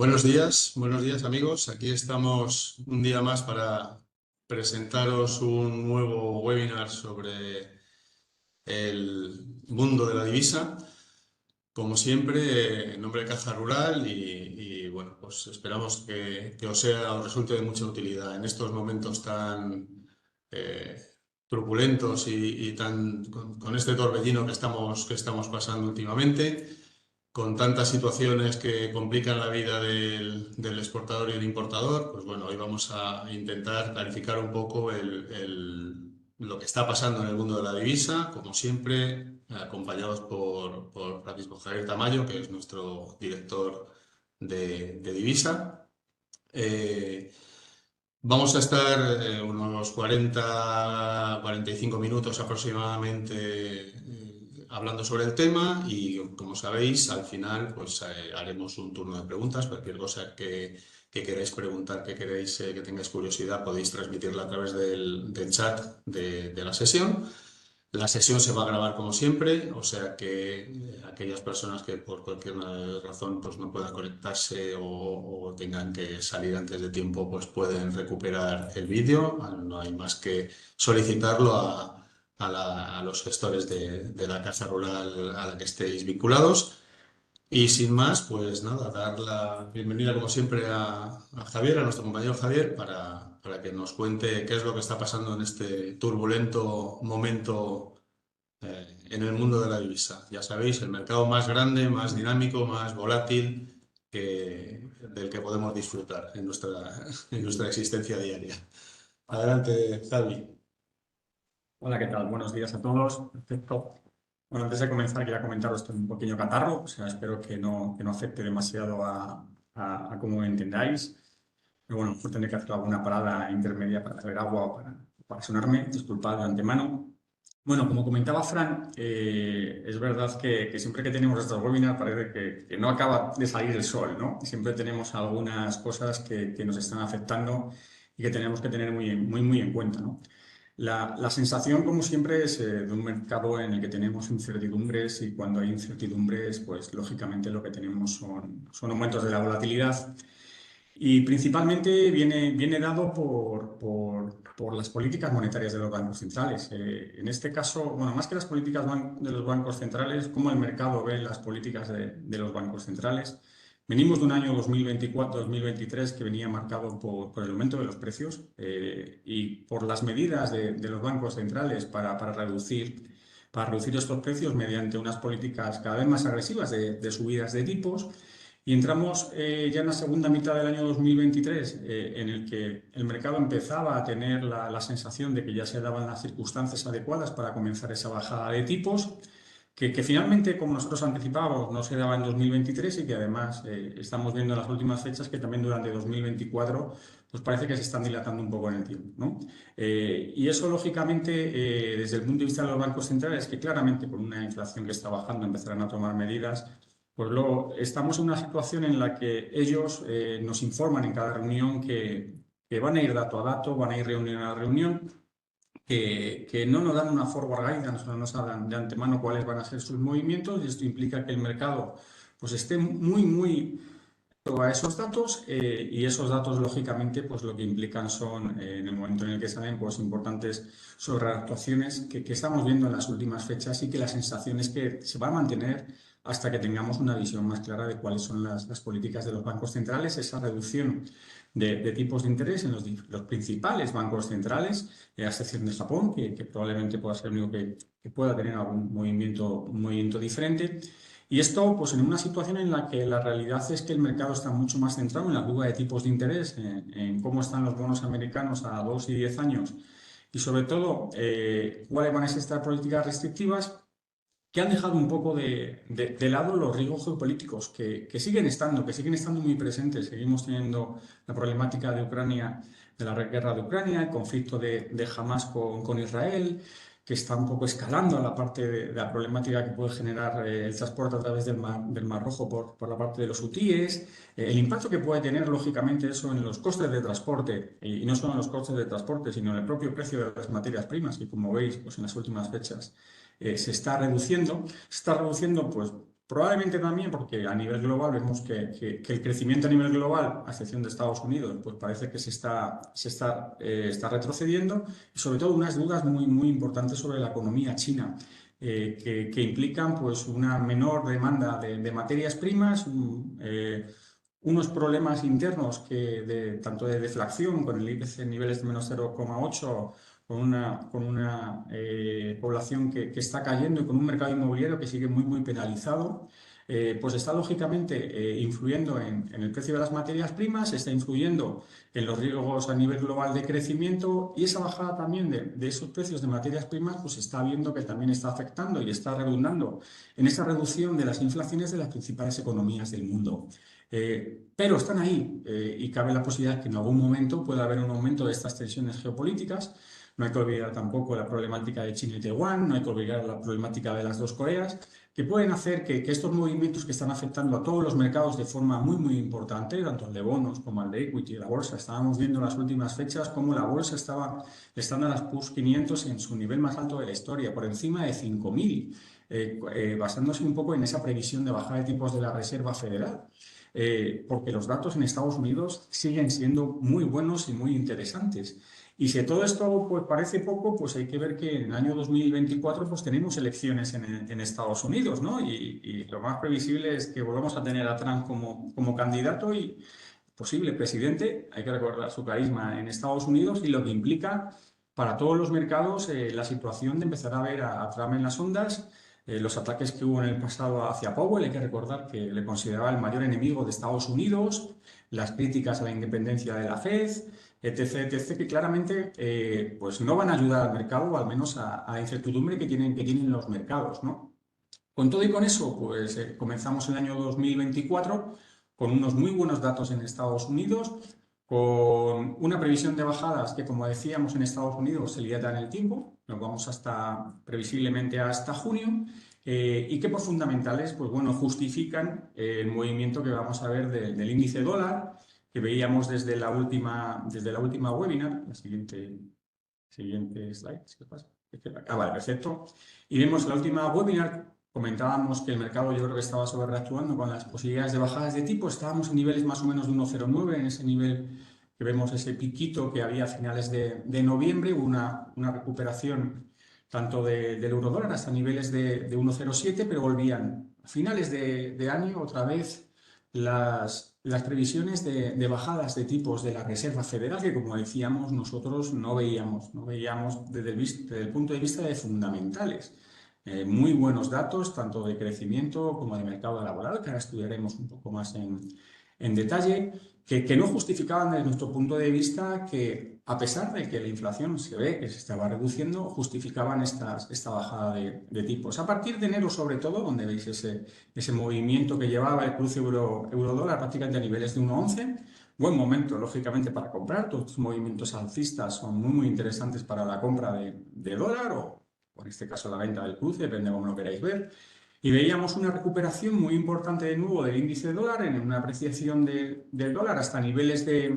Buenos días amigos. Aquí estamos un día más para presentaros un nuevo webinar sobre el mundo de la divisa. Como siempre, en nombre de Caja Rural bueno, pues esperamos que os resulte de mucha utilidad en estos momentos tan eh, turbulentos y con este torbellino que estamos pasando últimamente, con tantas situaciones que complican la vida del exportador y el importador. Pues bueno, hoy vamos a intentar clarificar un poco lo que está pasando en el mundo de la divisa, como siempre, acompañados por Francisco Javier Tamayo, que es nuestro director de divisa. Vamos a estar unos 45 minutos aproximadamente hablando sobre el tema y, como sabéis, al final pues haremos un turno de preguntas. Cualquier cosa que queráis preguntar, que tengáis curiosidad, podéis transmitirla a través del chat de la sesión. La sesión se va a grabar como siempre, o sea que aquellas personas que por cualquier razón pues no puedan conectarse o tengan que salir antes de tiempo, pues pueden recuperar el vídeo. No hay más que solicitarlo a los gestores de la Casa Rural a la que estéis vinculados. Y sin más, pues nada, dar la bienvenida como siempre a Javier, a nuestro compañero Javier, para que nos cuente qué es lo que está pasando en este turbulento momento en el mundo de la divisa. Ya sabéis, el mercado más grande, más dinámico, más volátil del que podemos disfrutar en nuestra existencia diaria. Adelante, Javi. Hola, ¿qué tal? Buenos días a todos. Perfecto. Bueno, antes de comenzar, quería comentaros un pequeño catarro. O sea, espero que no afecte demasiado a cómo entendáis. Pero bueno, pues tendré que hacer alguna parada intermedia para beber agua o para sonarme. Disculpad de antemano. Bueno, como comentaba Fran, es verdad que siempre que tenemos estos webinars parece que no acaba de salir el sol, ¿no? Siempre tenemos algunas cosas que nos están afectando y que tenemos que tener muy en cuenta, ¿no? La sensación, como siempre, es de un mercado en el que tenemos incertidumbres, y cuando hay incertidumbres, pues lógicamente lo que tenemos son aumentos de la volatilidad, y principalmente viene dado por las políticas monetarias de los bancos centrales. En este caso, bueno, más que las políticas de los bancos centrales, cómo el mercado ve las políticas de los bancos centrales. Venimos de un año 2024-2023 que venía marcado por el aumento de los precios y por las medidas de los bancos centrales para reducir estos precios mediante unas políticas cada vez más agresivas de subidas de tipos. Y entramos ya en la segunda mitad del año 2023, en el que el mercado empezaba a tener la sensación de que ya se daban las circunstancias adecuadas para comenzar esa bajada de tipos, que finalmente, como nosotros anticipábamos, no se daba en 2023, y que además estamos viendo en las últimas fechas que también durante 2024 pues parece que se están dilatando un poco en el tiempo, ¿no? Y eso, lógicamente, desde el punto de vista de los bancos centrales, que claramente con una inflación que está bajando empezarán a tomar medidas, pues luego estamos en una situación en la que ellos nos informan en cada reunión que van a ir dato a dato, van a ir reunión a reunión, que no nos dan una forward guidance, no nos dan de antemano cuáles van a ser sus movimientos, y esto implica que el mercado pues esté muy a esos datos, y esos datos, lógicamente, pues lo que implican son, en el momento en el que salen, pues importantes sobreactuaciones que estamos viendo en las últimas fechas, y que la sensación es que se va a mantener hasta que tengamos una visión más clara de cuáles son las políticas de los bancos centrales, esa reducción de tipos de interés en los principales bancos centrales, a excepción de Japón, que probablemente pueda ser el único que pueda tener algún movimiento diferente. Y esto, pues en una situación en la que la realidad es que el mercado está mucho más centrado en la curva de tipos de interés, en cómo están los bonos americanos a 2 y 10 años, y sobre todo cuáles van a ser estas políticas restrictivas, que han dejado un poco de lado los riesgos geopolíticos que siguen estando muy presentes. Seguimos teniendo la problemática de Ucrania, de la guerra de Ucrania, el conflicto de Hamas con Israel, que está un poco escalando a la parte de la problemática que puede generar el transporte a través del Mar Rojo por la parte de los hutíes, el impacto que puede tener, lógicamente, eso en los costes de transporte, y no solo en los costes de transporte, sino en el propio precio de las materias primas, que, como veis, pues en las últimas fechas se está reduciendo, pues Probablemente también porque a nivel global vemos que el crecimiento a nivel global, a excepción de Estados Unidos, pues parece que está retrocediendo, y sobre todo unas dudas muy, muy importantes sobre la economía china, que implican pues una menor demanda de materias primas, unos problemas internos tanto de deflación, con el IPC en niveles de menos 0,8, con una población que está cayendo y con un mercado inmobiliario que sigue muy, muy penalizado. Pues está lógicamente influyendo en el precio de las materias primas, está influyendo en los riesgos a nivel global de crecimiento, y esa bajada también de esos precios de materias primas pues está viendo que también está afectando y está redundando en esa reducción de las inflaciones de las principales economías del mundo. Pero están ahí, y cabe la posibilidad que en algún momento pueda haber un aumento de estas tensiones geopolíticas. No hay que olvidar tampoco la problemática de China y Taiwán, no hay que olvidar la problemática de las dos Coreas, que pueden hacer que estos movimientos que están afectando a todos los mercados de forma muy, muy importante, tanto el de bonos como el de equity, la bolsa. Estábamos viendo en las últimas fechas cómo la bolsa estaba estando a las PUS 500 en su nivel más alto de la historia, por encima de 5.000, basándose un poco en esa previsión de bajada de tipos de la Reserva Federal. Porque los datos en Estados Unidos siguen siendo muy buenos y muy interesantes. Y si todo esto pues, parece poco, pues hay que ver que en el año 2024 pues, tenemos elecciones en Estados Unidos, ¿no? Y lo más previsible es que volvamos a tener a Trump como candidato y posible presidente. Hay que recordar su carisma en Estados Unidos y lo que implica para todos los mercados la situación de empezar a ver a Trump en las ondas. Los ataques que hubo en el pasado hacia Powell, hay que recordar que le consideraba el mayor enemigo de Estados Unidos, las críticas a la independencia de la Fed, etc., etc., que claramente pues no van a ayudar al mercado, o al menos a la incertidumbre que tienen los mercados, ¿no? Con todo y con eso, pues comenzamos el año 2024 con unos muy buenos datos en Estados Unidos, con una previsión de bajadas que, como decíamos, en Estados Unidos se dilata en el tiempo, nos vamos previsiblemente hasta junio, y que por fundamentales, pues bueno, justifican el movimiento que vamos a ver del índice dólar, que veíamos desde la última webinar. La siguiente slide, ¿qué pasa? Vale, perfecto. Y vemos la última webinar, comentábamos que el mercado yo creo que estaba sobrereactuando con las posibilidades de bajadas de tipo. Estábamos en niveles más o menos de 1,09, en ese nivel que vemos, ese piquito que había a finales de noviembre. Hubo una recuperación tanto del eurodólar hasta niveles de 1,07, pero volvían a finales de año otra vez las previsiones de bajadas de tipos de la Reserva Federal, que como decíamos nosotros no veíamos desde el punto de vista de fundamentales. Muy buenos datos, tanto de crecimiento como de mercado laboral, que ahora estudiaremos un poco más en detalle, que no justificaban desde nuestro punto de vista que, a pesar de que la inflación se ve que se estaba reduciendo, justificaban esta bajada de tipos. A partir de enero, sobre todo, donde veis ese movimiento que llevaba el cruce euro-dólar prácticamente a niveles de 1,11, buen momento, lógicamente, para comprar. Todos estos movimientos alcistas son muy, muy interesantes para la compra de dólar o, en este caso, la venta del cruce, depende de cómo lo queráis ver. Y veíamos una recuperación muy importante de nuevo del índice de dólar, en una apreciación del dólar hasta niveles de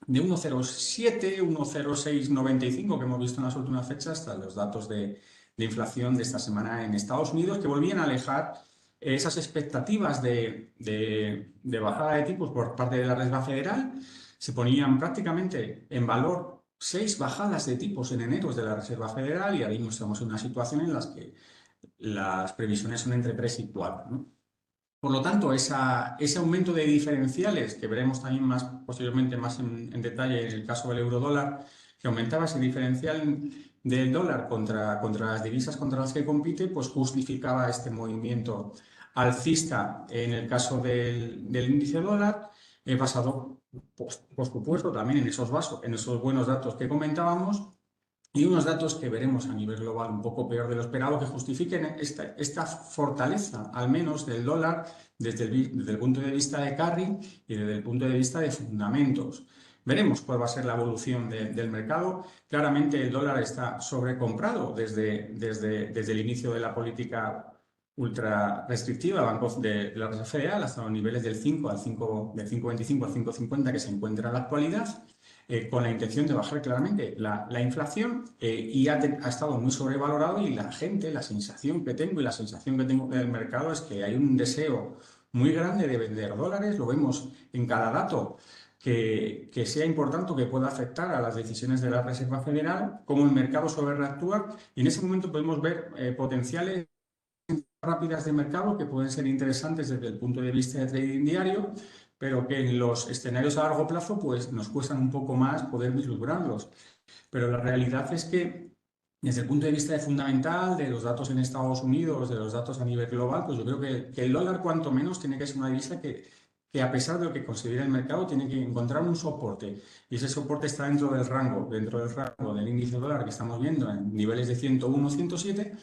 1,07, 1,0695 que hemos visto en las últimas fechas, hasta los datos de inflación de esta semana en Estados Unidos, que volvían a alejar esas expectativas de bajada de tipos por parte de la Reserva Federal. Se ponían prácticamente en valor 6 bajadas de tipos en enero de la Reserva Federal, y ahora mismo estamos en una situación en la que las previsiones son entre 3 y 4, ¿no? Por lo tanto, ese aumento de diferenciales, que veremos también posteriormente más en detalle en el caso del euro-dólar, que aumentaba ese diferencial del dólar contra las divisas contra las que compite, pues justificaba este movimiento alcista en el caso del índice dólar, basado, por supuesto, también en esos buenos datos que comentábamos, y unos datos que veremos a nivel global un poco peor de lo esperado, que justifiquen esta fortaleza, al menos del dólar, desde el punto de vista de carry y desde el punto de vista de fundamentos. Veremos cuál va a ser la evolución del mercado. Claramente el dólar está sobrecomprado desde el inicio de la política ultra restrictiva de la Reserva Federal hasta los niveles del 5 del 5,25 al 5,50 que se encuentra en la actualidad. con la intención de bajar claramente la inflación y ha estado muy sobrevalorado y la gente, la sensación que tengo y la sensación que tengo del mercado es que hay un deseo muy grande de vender dólares, lo vemos en cada dato que sea importante o que pueda afectar a las decisiones de la Reserva Federal, cómo el mercado sobrereactúa y en ese momento podemos ver potenciales rápidas de mercado que pueden ser interesantes desde el punto de vista de trading diario, pero que en los escenarios a largo plazo pues nos cuestan un poco más poder vislumbrarlos. Pero la realidad es que desde el punto de vista de fundamental, de los datos en Estados Unidos, de los datos a nivel global, pues yo creo que el dólar cuanto menos tiene que ser una divisa que a pesar de lo que considera el mercado, tiene que encontrar un soporte. Y ese soporte está dentro del rango del índice dólar que estamos viendo en niveles de 101, 107,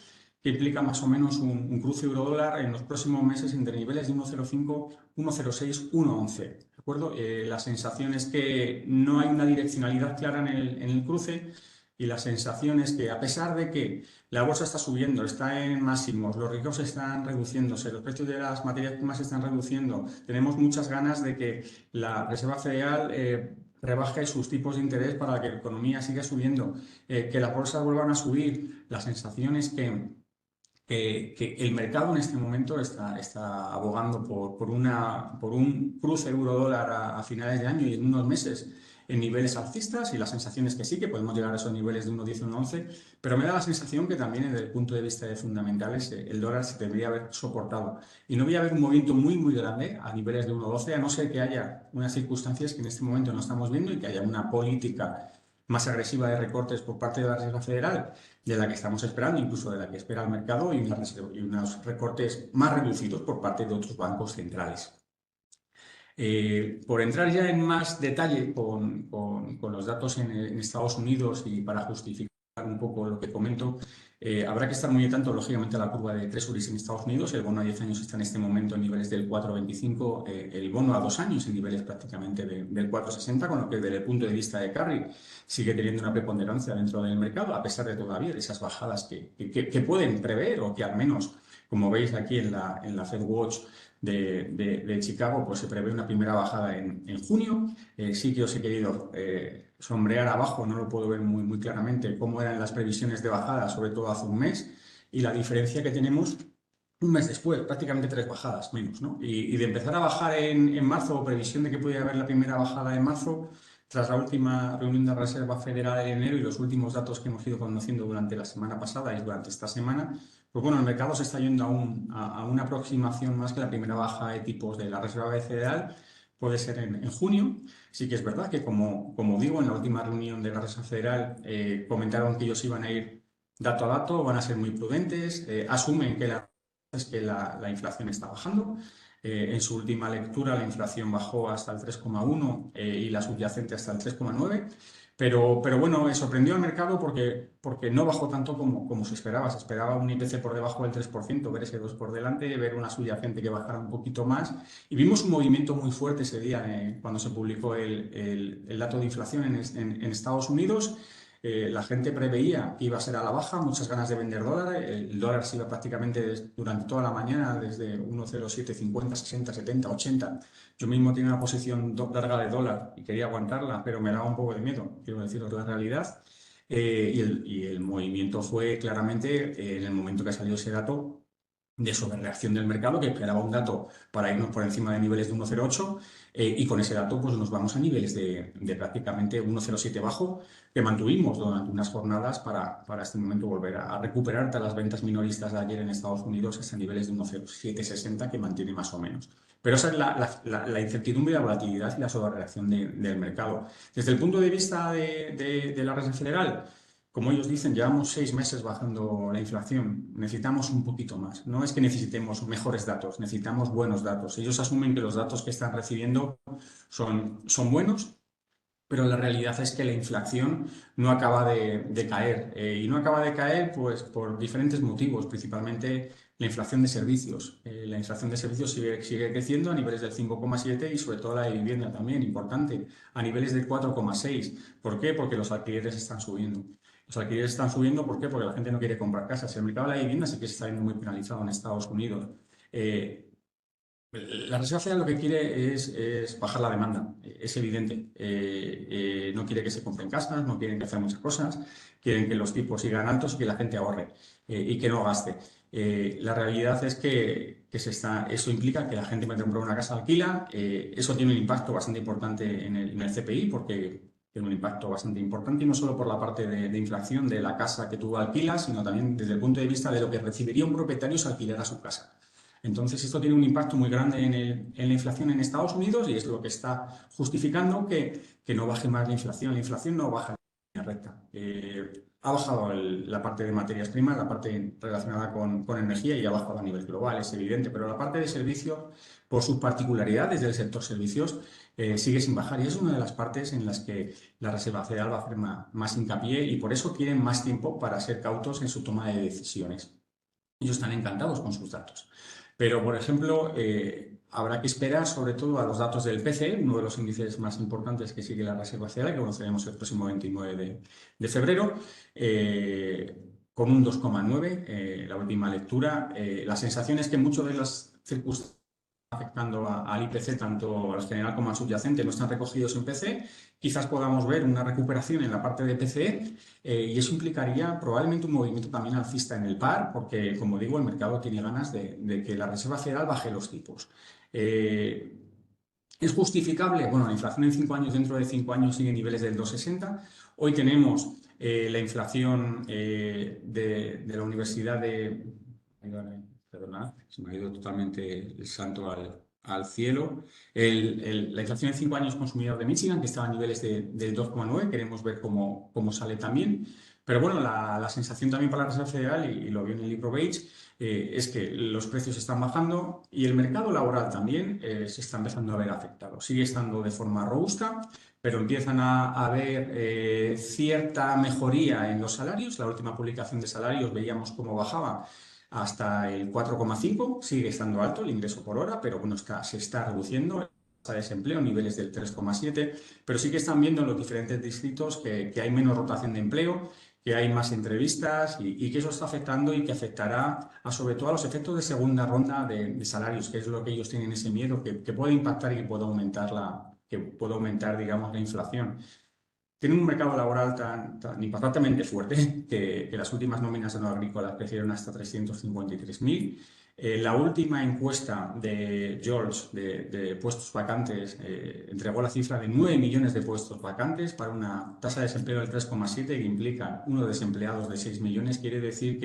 que implica más o menos un cruce euro-dólar en los próximos meses entre niveles de 1,05, 1,06, 1,11. ¿De acuerdo? La sensación es que no hay una direccionalidad clara en el cruce y la sensación es que a pesar de que la bolsa está subiendo, está en máximos, los riesgos están reduciéndose, los precios de las materias primas se están reduciendo, tenemos muchas ganas de que la Reserva Federal rebaje sus tipos de interés para que la economía siga subiendo, que las bolsas vuelvan a subir. La sensación es que el mercado en este momento está abogando por un cruce euro-dólar a finales de año y en unos meses en niveles alcistas y la sensación es que sí, que podemos llegar a esos niveles de 1,10, 1,11, pero me da la sensación que también desde el punto de vista de fundamentales el dólar se debería haber soportado y no voy a haber un movimiento muy, muy grande a niveles de 1,12 a no ser que haya unas circunstancias que en este momento no estamos viendo y que haya una política más agresiva de recortes por parte de la Reserva Federal de la que estamos esperando, incluso de la que espera el mercado, y unos recortes más reducidos por parte de otros bancos centrales. Por entrar ya en más detalle con los datos en Estados Unidos y para justificar un poco lo que comento, habrá que estar muy atento, lógicamente, a la curva de Treasuries en Estados Unidos. El bono a 10 años está en este momento en niveles del 4,25, el bono a 2 años en niveles prácticamente del 4,60, con lo que desde el punto de vista de carry sigue teniendo una preponderancia dentro del mercado, a pesar de todavía de esas bajadas que pueden prever o que al menos, como veis aquí en la Fed Watch de Chicago, pues se prevé una primera bajada en junio. Sí que os he querido sombrear abajo, no lo puedo ver muy, muy claramente, cómo eran las previsiones de bajada, sobre todo hace un mes, y la diferencia que tenemos un mes después, prácticamente 3 bajadas menos, ¿no? Y de empezar a bajar en marzo, o previsión de que pudiera haber la primera bajada en marzo, tras la última reunión de la Reserva Federal en enero y los últimos datos que hemos ido conociendo durante la semana pasada y durante esta semana, pues bueno, el mercado se está yendo a una aproximación más que la primera baja de tipos de la Reserva Federal puede ser en junio. Sí que es verdad que, como digo, en la última reunión de la Reserva Federal comentaron que ellos iban a ir dato a dato, van a ser muy prudentes, asumen que la inflación está bajando. En su última lectura la inflación bajó hasta el 3,1 y la subyacente hasta el 3,9. Pero bueno, sorprendió al mercado porque no bajó tanto como se esperaba. Se esperaba un IPC por debajo del 3%, ver ese 2 por delante, ver una subyacente que bajara un poquito más. Y vimos un movimiento muy fuerte ese día cuando se publicó el dato de inflación en Estados Unidos. La gente preveía que iba a ser a la baja, muchas ganas de vender dólares. El dólar se iba prácticamente durante toda la mañana, desde 1,0750, 60, 70, 80. Yo mismo tenía una posición larga de dólar y quería aguantarla, pero me daba un poco de miedo, quiero deciros la realidad. Y el movimiento fue claramente en el momento que salió ese dato de sobrereacción del mercado, que esperaba un dato para irnos por encima de niveles de 1,08 y con ese dato pues nos vamos a niveles de prácticamente 1,07 bajo que mantuvimos durante unas jornadas para este momento volver a recuperar tras las ventas minoristas de ayer en Estados Unidos hasta niveles de 1,0760 que mantiene más o menos. Pero esa es la incertidumbre, la volatilidad y la sobrereacción del mercado. Desde el punto de vista de la Reserva Federal, como ellos dicen, llevamos 6 meses bajando la inflación. Necesitamos un poquito más. No es que necesitemos mejores datos, necesitamos buenos datos. Ellos asumen que los datos que están recibiendo son buenos, pero la realidad es que la inflación no acaba de caer. Y no acaba de caer pues, por diferentes motivos, principalmente la inflación de servicios. La inflación de servicios sigue creciendo a niveles del 5,7 y sobre todo la de vivienda también, importante, a niveles del 4,6. ¿Por qué? Porque los alquileres están subiendo. Los alquileres están subiendo, ¿por qué? Porque la gente no quiere comprar casas. El mercado de la vivienda sí que se está viendo muy penalizado en Estados Unidos. La Reserva Federal lo que quiere es bajar la demanda, es evidente. No quiere que se compren casas, no quieren que hagan muchas cosas, quieren que los tipos sigan altos y que la gente ahorre y que no gaste. La realidad es que eso implica que la gente va a comprar una casa alquila. Eso tiene un impacto bastante importante en el CPI porque tiene un impacto bastante importante y no solo por la parte de inflación de la casa que tú alquilas, sino también desde el punto de vista de lo que recibiría un propietario si alquilara su casa. Entonces, esto tiene un impacto muy grande en la inflación en Estados Unidos y es lo que está justificando que no baje más la inflación. La inflación no baja en línea recta. Ha bajado la parte de materias primas, la parte relacionada con energía y ha bajado a nivel global, es evidente, pero la parte de servicios, por sus particularidades del sector servicios, sigue sin bajar y es una de las partes en las que la Reserva Federal va a hacer más hincapié y por eso quieren más tiempo para ser cautos en su toma de decisiones. Ellos están encantados con sus datos. Pero, por ejemplo, habrá que esperar sobre todo a los datos del PCE, uno de los índices más importantes que sigue la Reserva Federal, que conoceremos el próximo 29 de febrero, con un 2,9, la última lectura. La sensación es que muchas de las circunstancias afectando al IPC, tanto al general como al subyacente, no están recogidos en PCE. Quizás podamos ver una recuperación en la parte de PCE y eso implicaría probablemente un movimiento también alcista en el par, porque, como digo, el mercado tiene ganas de que la Reserva Federal baje los tipos. ¿Es justificable? Bueno, la inflación en 5 años, dentro de 5 años, sigue en niveles del 2,60. Hoy tenemos la inflación de la Universidad de... Perdona, se me ha ido totalmente el santo al cielo. La inflación en 5 años consumidor de Michigan, que estaba a niveles del 2,9, queremos ver cómo sale también. Pero bueno, la sensación también para la Reserva Federal, y lo vio en el libro Beige, es que los precios están bajando y el mercado laboral también se está empezando a ver afectado. Sigue estando de forma robusta, pero empiezan a haber cierta mejoría en los salarios. La última publicación de salarios veíamos cómo bajaba hasta el 4,5, sigue estando alto el ingreso por hora, pero bueno, se está reduciendo. La tasa de desempleo, niveles del 3,7, pero sí que están viendo en los diferentes distritos que hay menos rotación de empleo, que hay más entrevistas y que eso está afectando y que afectará sobre todo a los efectos de segunda ronda de salarios, que es lo que ellos tienen ese miedo, que puede impactar y que puede aumentar, digamos, la inflación. Tienen un mercado laboral tan impactantemente fuerte que las últimas nóminas de no agrícolas crecieron hasta 353.000. La última encuesta de George de puestos vacantes entregó la cifra de 9 millones de puestos vacantes para una tasa de desempleo del 3,7 que implica uno de desempleados de 6 millones. Quiere decir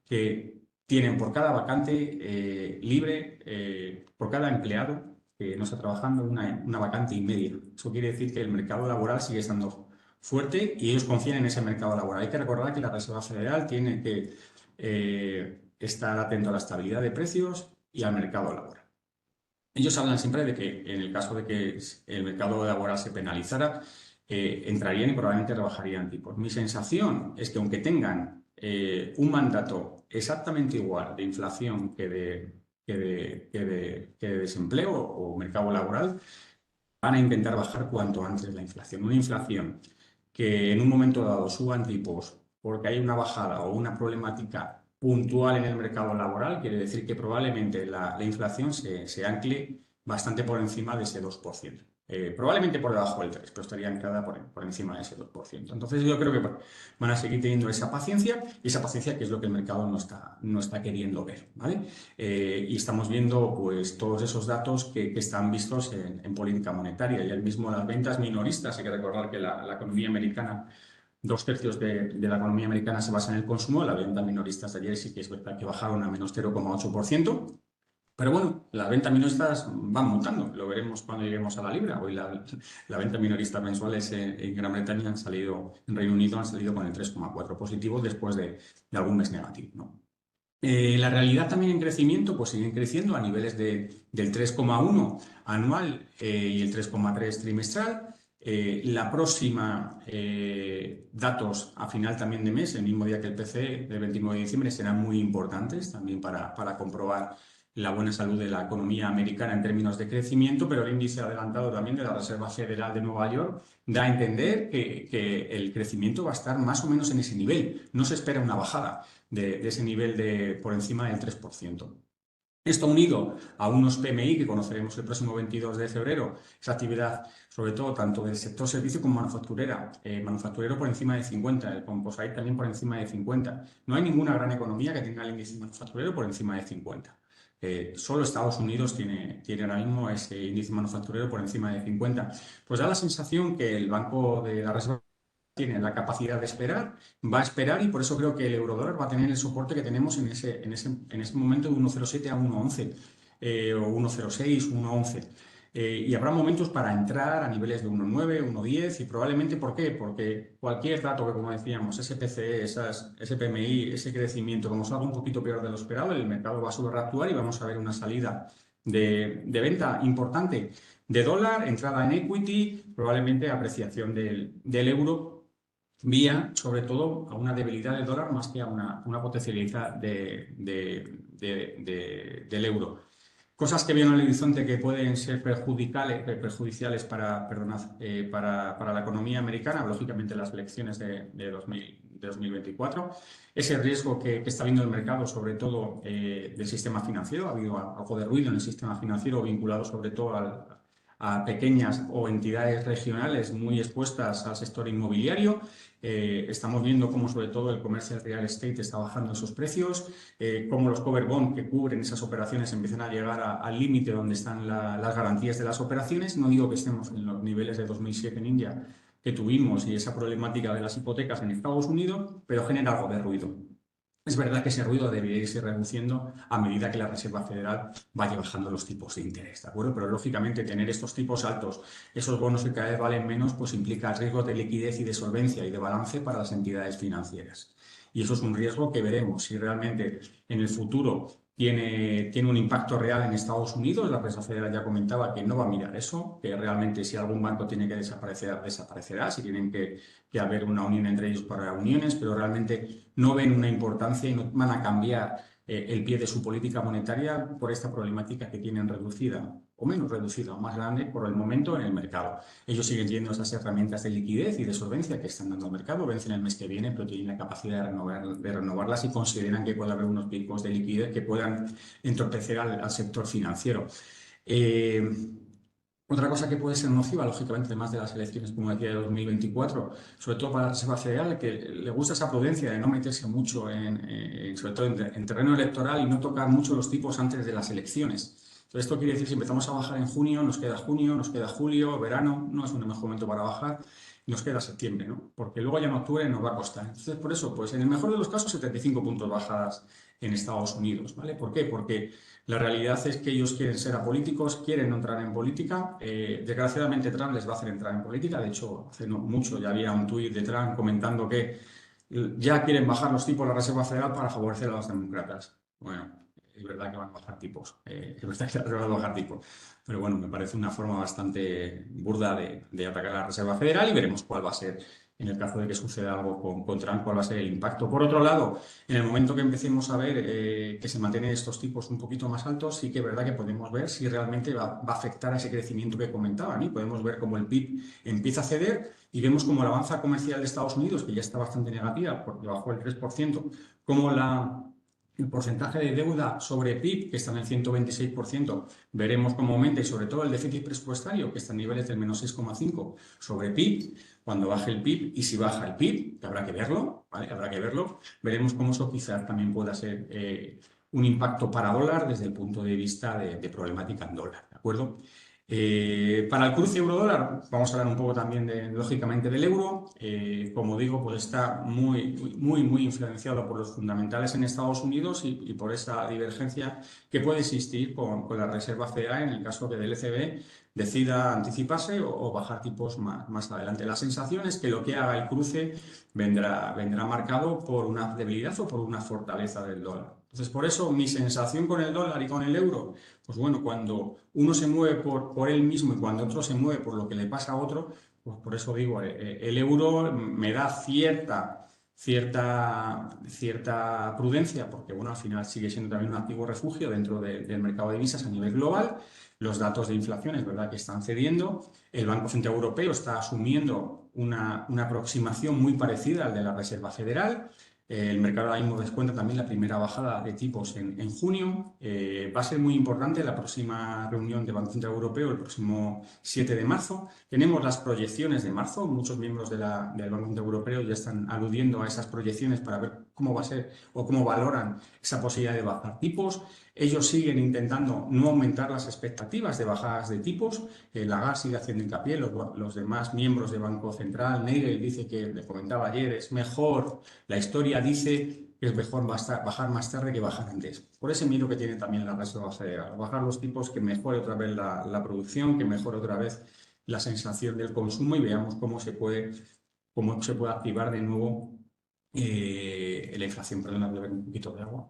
que tienen por cada vacante libre, por cada empleado que no está trabajando, una vacante y media. Eso quiere decir que el mercado laboral sigue estando fuerte y ellos confían en ese mercado laboral. Hay que recordar que la Reserva Federal tiene que estar atento a la estabilidad de precios y al mercado laboral. Ellos hablan siempre de que en el caso de que el mercado laboral se penalizara, entrarían y probablemente rebajarían tipos. Mi sensación es que aunque tengan un mandato exactamente igual de inflación que de desempleo o mercado laboral, van a intentar bajar cuanto antes la inflación. Una inflación que en un momento dado suban tipos porque hay una bajada o una problemática puntual en el mercado laboral, quiere decir que probablemente la inflación se ancle bastante por encima de ese 2%. Probablemente por debajo del 3%, pero estaría anclada por encima de ese 2%. Entonces yo creo que van a seguir teniendo esa paciencia, y esa paciencia que es lo que el mercado no está queriendo ver, ¿vale? Y estamos viendo pues todos esos datos que están vistos en política monetaria. Y el mismo las ventas minoristas, hay que recordar que la economía americana, 2/3 de la economía americana se basa en el consumo. Las ventas minoristas de ayer sí que es verdad que bajaron a menos 0,8%. Pero bueno, las ventas minoristas van mutando, lo veremos cuando lleguemos a la libra. Hoy la venta minorista mensuales en Gran Bretaña en Reino Unido han salido con el 3,4 positivo después de algún mes negativo, ¿no? La realidad también en crecimiento, pues siguen creciendo a niveles del 3,1 anual y el 3,3 trimestral. La próxima datos a final también de mes, el mismo día que el PCE del 29 de diciembre, serán muy importantes también para comprobar la buena salud de la economía americana en términos de crecimiento, pero el índice adelantado también de la Reserva Federal de Nueva York da a entender que el crecimiento va a estar más o menos en ese nivel. No se espera una bajada de ese nivel por encima del 3%. Esto unido a unos PMI que conoceremos el próximo 22 de febrero, esa actividad, sobre todo tanto del sector servicio como manufacturera, manufacturero por encima de 50, el composite también por encima de 50. No hay ninguna gran economía que tenga el índice manufacturero por encima de 50. Solo Estados Unidos tiene ahora mismo ese índice manufacturero por encima de 50. Pues da la sensación que el Banco de la Reserva tiene la capacidad de esperar, va a esperar y por eso creo que el eurodólar va a tener el soporte que tenemos en ese momento de 1,07 a 1,11 o 1,06, 1,11. Y habrá momentos para entrar a niveles de 1,9, 1,10 y probablemente, ¿por qué? Porque cualquier dato que, como decíamos, ese PCE, ese PMI, ese crecimiento, como salga un poquito peor de lo esperado, el mercado va a sobrereactuar y vamos a ver una salida de venta importante de dólar, entrada en equity, probablemente apreciación del euro vía, sobre todo, a una debilidad del dólar más que a una potencialidad del euro. Cosas que veo en el horizonte que pueden ser perjudiciales para la economía americana, lógicamente las elecciones de 2024. Ese riesgo que está viendo el mercado, sobre todo del sistema financiero, ha habido algo de ruido en el sistema financiero vinculado sobre todo a pequeñas o entidades regionales muy expuestas al sector inmobiliario. Estamos viendo cómo sobre todo el commercial real estate está bajando esos precios, cómo los cover bond que cubren esas operaciones empiezan a llegar al límite donde están las garantías de las operaciones. No digo que estemos en los niveles de 2007 en India que tuvimos y esa problemática de las hipotecas en Estados Unidos, pero genera algo de ruido. Es verdad que ese ruido debería irse reduciendo a medida que la Reserva Federal vaya bajando los tipos de interés, ¿de acuerdo? Pero lógicamente tener estos tipos altos, esos bonos que cada vez valen menos, pues implica riesgos de liquidez y de solvencia y de balance para las entidades financieras. Y eso es un riesgo que veremos si realmente en el futuro tiene un impacto real en Estados Unidos. La Reserva Federal ya comentaba que no va a mirar eso, que realmente si algún banco tiene que desaparecer, desaparecerá, si tienen que haber una unión entre ellos para uniones, pero realmente no ven una importancia y no van a cambiar el pie de su política monetaria por esta problemática que tienen reducida o menos reducida o más grande por el momento en el mercado. Ellos siguen teniendo esas herramientas de liquidez y de solvencia que están dando al mercado, vencen el mes que viene, pero tienen la capacidad de renovarlas y consideran que puede haber unos picos de liquidez que puedan entorpecer al sector financiero. Otra cosa que puede ser nociva, lógicamente, además de las elecciones, como decía, de 2024, sobre todo para la Reserva Federal, que le gusta esa prudencia de no meterse mucho, sobre todo en terreno electoral y no tocar mucho los tipos antes de las elecciones. Entonces, esto quiere decir, si empezamos a bajar en junio, nos queda julio, verano, no es un mejor momento para bajar, nos queda septiembre, ¿no? Porque luego ya en octubre nos va a costar. Entonces, por eso, pues en el mejor de los casos, 75 puntos bajadas en Estados Unidos, ¿vale? ¿Por qué? Porque la realidad es que ellos quieren ser apolíticos, quieren no entrar en política. Desgraciadamente Trump les va a hacer entrar en política. De hecho, hace no mucho ya había un tuit de Trump comentando que ya quieren bajar los tipos de la Reserva Federal para favorecer a los demócratas. Bueno, es verdad que van a bajar tipos. Es verdad que van a bajar tipos. Pero bueno, me parece una forma bastante burda de atacar a la Reserva Federal y veremos cuál va a ser, en el caso de que suceda algo con Trump, cuál va a ser el impacto. Por otro lado, en el momento que empecemos a ver que se mantienen estos tipos un poquito más altos, sí que es verdad que podemos ver si realmente va a afectar a ese crecimiento que comentaban. Y podemos ver cómo el PIB empieza a ceder y vemos cómo la balanza comercial de Estados Unidos, que ya está bastante negativa, porque bajó el 3%, cómo el porcentaje de deuda sobre PIB, que está en el 126%, veremos cómo aumenta, y sobre todo el déficit presupuestario, que está en niveles del menos 6,5 sobre PIB, cuando baje el PIB, y si baja el PIB, que habrá que verlo, ¿vale? Habrá que verlo, veremos cómo eso quizás también pueda ser un impacto para dólar desde el punto de vista de problemática en dólar, ¿de acuerdo? Para el cruce euro-dólar, vamos a hablar un poco también, lógicamente, del euro. Como digo, pues está muy influenciado por los fundamentales en Estados Unidos y por esa divergencia que puede existir con la Reserva Federal en el caso que el ECB decida anticiparse o bajar tipos más adelante. La sensación es que lo que haga el cruce vendrá marcado por una debilidad o por una fortaleza del dólar. Entonces, por eso mi sensación con el dólar y con el euro, pues bueno, cuando uno se mueve por él mismo y cuando otro se mueve por lo que le pasa a otro, pues por eso digo, el euro me da cierta prudencia, porque bueno, al final sigue siendo también un activo refugio dentro del mercado de divisas a nivel global. Los datos de inflación es verdad que están cediendo. El Banco Central Europeo está asumiendo una aproximación muy parecida al de la Reserva Federal. El mercado ahora mismo descuenta también la primera bajada de tipos en junio. Va a ser muy importante la próxima reunión del Banco Central Europeo, el próximo 7 de marzo. Tenemos las proyecciones de marzo. Muchos miembros del Banco Central Europeo ya están aludiendo a esas proyecciones para ver cómo va a ser o cómo valoran esa posibilidad de bajar tipos. Ellos siguen intentando no aumentar las expectativas de bajadas de tipos. Lagarde sigue haciendo hincapié, los demás miembros del Banco Central. Nagel dice que, le comentaba ayer, es mejor, la historia dice que es mejor bajar más tarde que bajar antes. Por ese miedo que tiene también la Reserva Federal. Bajar los tipos, que mejore otra vez la producción, que mejore otra vez la sensación del consumo y veamos cómo se puede activar de nuevo la inflación. Perdona, voy a beber un poquito de agua.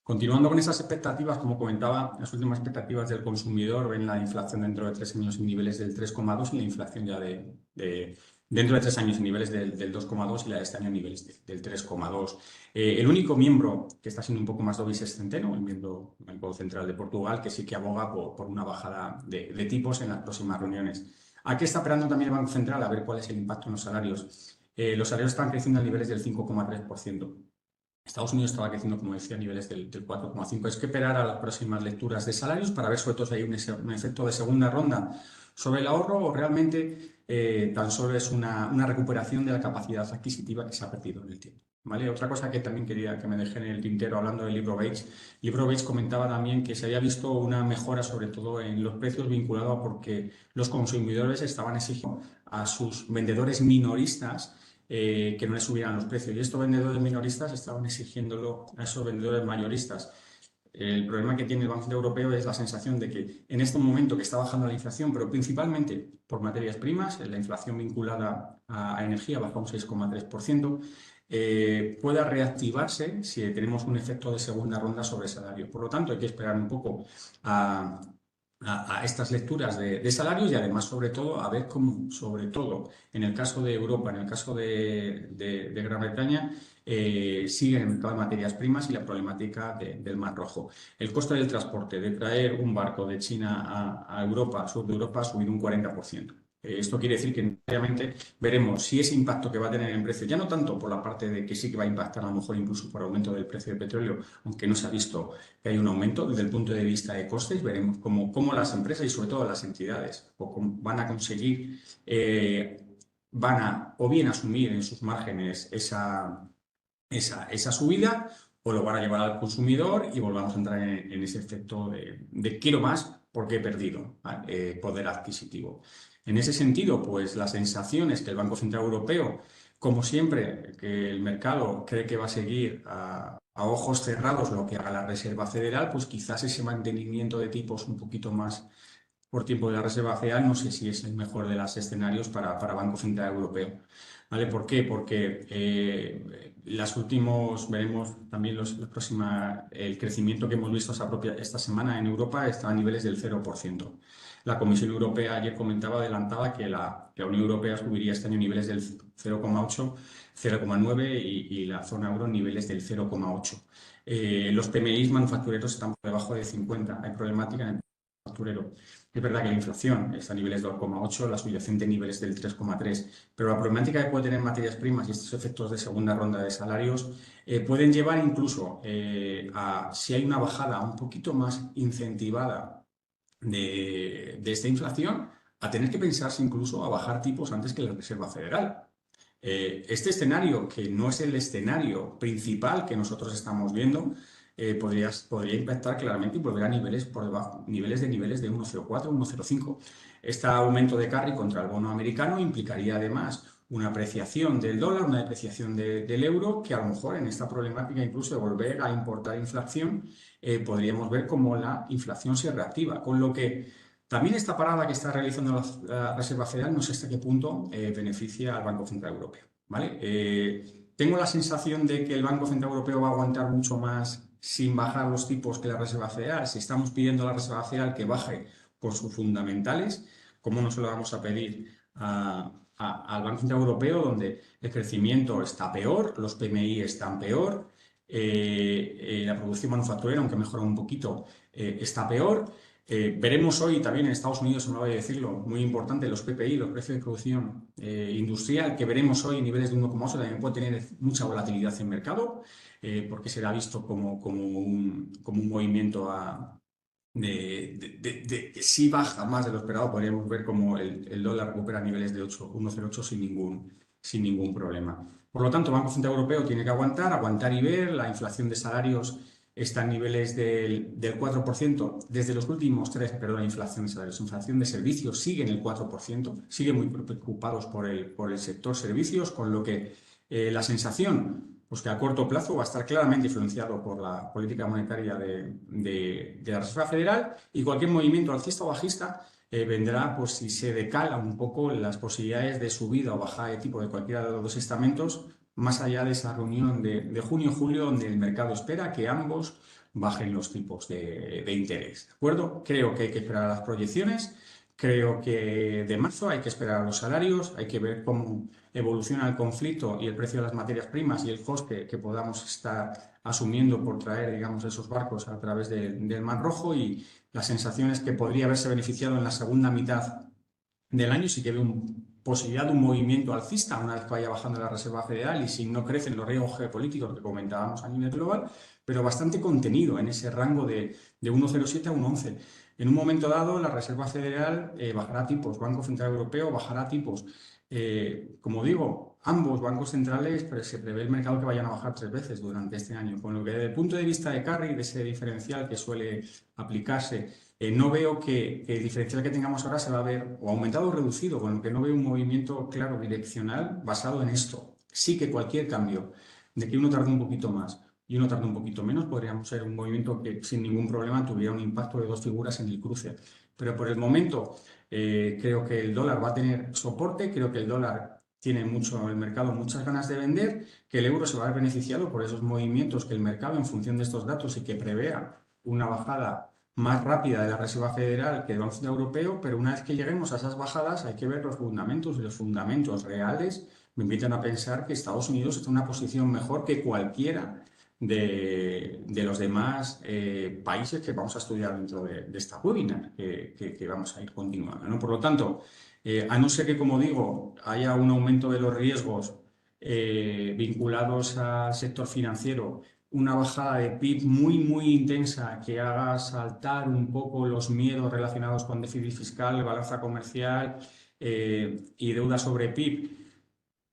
Continuando con esas expectativas, como comentaba, las últimas expectativas del consumidor ven la inflación dentro de 3 años en niveles del 3,2 y la inflación ya dentro de 3 años en niveles del 2,2 y la de este año en niveles del 3,2. El único miembro que está siendo un poco más dovish es Centeno, el miembro del Banco Central de Portugal, que sí que aboga por una bajada de tipos en las próximas reuniones. Aquí está esperando también el Banco Central a ver cuál es el impacto en los salarios. Los salarios están creciendo a niveles del 5,3%. Estados Unidos estaba creciendo, como decía, a niveles del 4,5. Es que esperar a las próximas lecturas de salarios para ver sobre todo si hay un efecto de segunda ronda sobre el ahorro o realmente tan solo es una recuperación de la capacidad adquisitiva que se ha perdido en el tiempo. ¿Vale? Otra cosa que también quería que me dejé en el tintero hablando del libro Bates. El libro Bates comentaba también que se había visto una mejora sobre todo en los precios vinculado a porque los consumidores estaban exigiendo a sus vendedores minoristas que no les subieran los precios. Y estos vendedores minoristas estaban exigiéndolo a esos vendedores mayoristas. El problema que tiene el Banco Central Europeo es la sensación de que en este momento que está bajando la inflación, pero principalmente por materias primas, la inflación vinculada a energía baja un 6,3%, pueda reactivarse si tenemos un efecto de segunda ronda sobre salario. Por lo tanto, hay que esperar un poco a estas lecturas de salarios y además, sobre todo, a ver cómo, sobre todo, en el caso de Europa, en el caso de Gran Bretaña, siguen el mercado de materias primas y la problemática del Mar Rojo. El coste del transporte, de traer un barco de China a Europa, sur de Europa, ha subido un 40%. Esto quiere decir que necesariamente veremos si ese impacto que va a tener en precio, ya no tanto por la parte de que sí que va a impactar a lo mejor incluso por aumento del precio del petróleo, aunque no se ha visto que hay un aumento desde el punto de vista de costes, veremos cómo las empresas y sobre todo las entidades van a conseguir, o bien asumir en sus márgenes esa subida o lo van a llevar al consumidor y volvamos a entrar en ese efecto de quiero más porque he perdido poder adquisitivo. En ese sentido, pues la sensación es que el Banco Central Europeo, como siempre, que el mercado cree que va a seguir a ojos cerrados lo que haga la Reserva Federal, pues quizás ese mantenimiento de tipos un poquito más por tiempo de la Reserva Federal, no sé si es el mejor de los escenarios para Banco Central Europeo. ¿Vale? ¿Por qué? Porque veremos también el crecimiento que hemos visto esta semana en Europa está a niveles del 0%. La Comisión Europea ayer adelantaba que la Unión Europea subiría este año a niveles del 0,8, 0,9 y la zona euro niveles del 0,8. Los PMI manufactureros están por debajo de 50. Hay problemática en el manufacturero. Es verdad que la inflación está a niveles del 2,8, la subyacente a niveles del 3,3, pero la problemática que puede tener materias primas y estos efectos de segunda ronda de salarios pueden llevar incluso si hay una bajada un poquito más incentivada de esta inflación, a tener que pensarse incluso a bajar tipos antes que la Reserva Federal. Este escenario, que no es el escenario principal que nosotros estamos viendo, podría impactar claramente y volver a niveles por debajo, niveles de 1,04, 1,05. Este aumento de carry contra el bono americano implicaría además una apreciación del dólar, una depreciación del euro, que a lo mejor en esta problemática incluso de volver a importar inflación, podríamos ver cómo la inflación se reactiva, con lo que también esta parada que está realizando la Reserva Federal no sé hasta qué punto beneficia al Banco Central Europeo. ¿Vale? Tengo la sensación de que el Banco Central Europeo va a aguantar mucho más sin bajar los tipos que la Reserva Federal. Si estamos pidiendo a la Reserva Federal que baje por sus fundamentales, ¿cómo no se lo vamos a pedir al Banco Central Europeo, donde el crecimiento está peor, los PMI están peor, la producción manufacturera, aunque mejora un poquito, está peor? Veremos hoy también en Estados Unidos, se me va a decirlo, muy importante, los PPI, los precios de producción industrial, que veremos hoy en niveles de 1,8, también puede tener mucha volatilidad en mercado, porque será visto como un movimiento que si baja más de lo esperado, podríamos ver como el dólar recupera niveles de 1,08 sin ningún problema. Por lo tanto, el Banco Central Europeo tiene que aguantar y ver. La inflación de salarios está en niveles del 4%. Desde los últimos tres, perdón, inflación de salarios, inflación de servicios sigue en el 4%. Siguen muy preocupados por el sector servicios, con lo que la sensación, pues que a corto plazo va a estar claramente influenciado por la política monetaria de la Reserva Federal, y cualquier movimiento alcista o bajista vendrá pues si se decala un poco las posibilidades de subida o bajada de tipo de cualquiera de los dos estamentos, más allá de esa reunión de junio-julio, donde el mercado espera que ambos bajen los tipos de interés. ¿De acuerdo? Creo que hay que esperar a las proyecciones. Creo que de marzo hay que esperar a los salarios, hay que ver cómo evoluciona el conflicto y el precio de las materias primas y el coste que podamos estar asumiendo por traer, digamos, esos barcos a través del Mar Rojo, y las sensaciones que podría haberse beneficiado en la segunda mitad del año. Sí que veo posibilidad de un movimiento alcista una vez que vaya bajando la Reserva Federal y si no crecen los riesgos geopolíticos que comentábamos a nivel global, pero bastante contenido en ese rango de 1,07 a 1,11. En un momento dado, la Reserva Federal bajará tipos, Banco Central Europeo bajará tipos. Como digo, ambos bancos centrales, pero se prevé el mercado que vayan a bajar 3 veces durante este año, con lo que desde el punto de vista de carry, de ese diferencial que suele aplicarse, no veo que el diferencial que tengamos ahora se va a ver o aumentado o reducido, con lo que no veo un movimiento claro direccional basado en esto. Sí que cualquier cambio de que uno tarde un poquito más y uno tarde un poquito menos, podríamos ser un movimiento que sin ningún problema tuviera un impacto de dos figuras en el cruce. Pero por el momento creo que el dólar va a tener soporte, creo que el dólar tiene el mercado muchas ganas de vender, que el euro se va a ver beneficiado por esos movimientos que el mercado, en función de estos datos y que prevea una bajada más rápida de la Reserva Federal que del Banco Central Europeo, pero una vez que lleguemos a esas bajadas hay que ver los fundamentos, y los fundamentos reales me invitan a pensar que Estados Unidos está en una posición mejor que cualquiera de los demás países que vamos a estudiar dentro de esta webinar que vamos a ir continuando, ¿no? Por lo tanto, a no ser que, como digo, haya un aumento de los riesgos vinculados al sector financiero, una bajada de PIB muy intensa que haga saltar un poco los miedos relacionados con déficit fiscal, balanza comercial y deuda sobre PIB,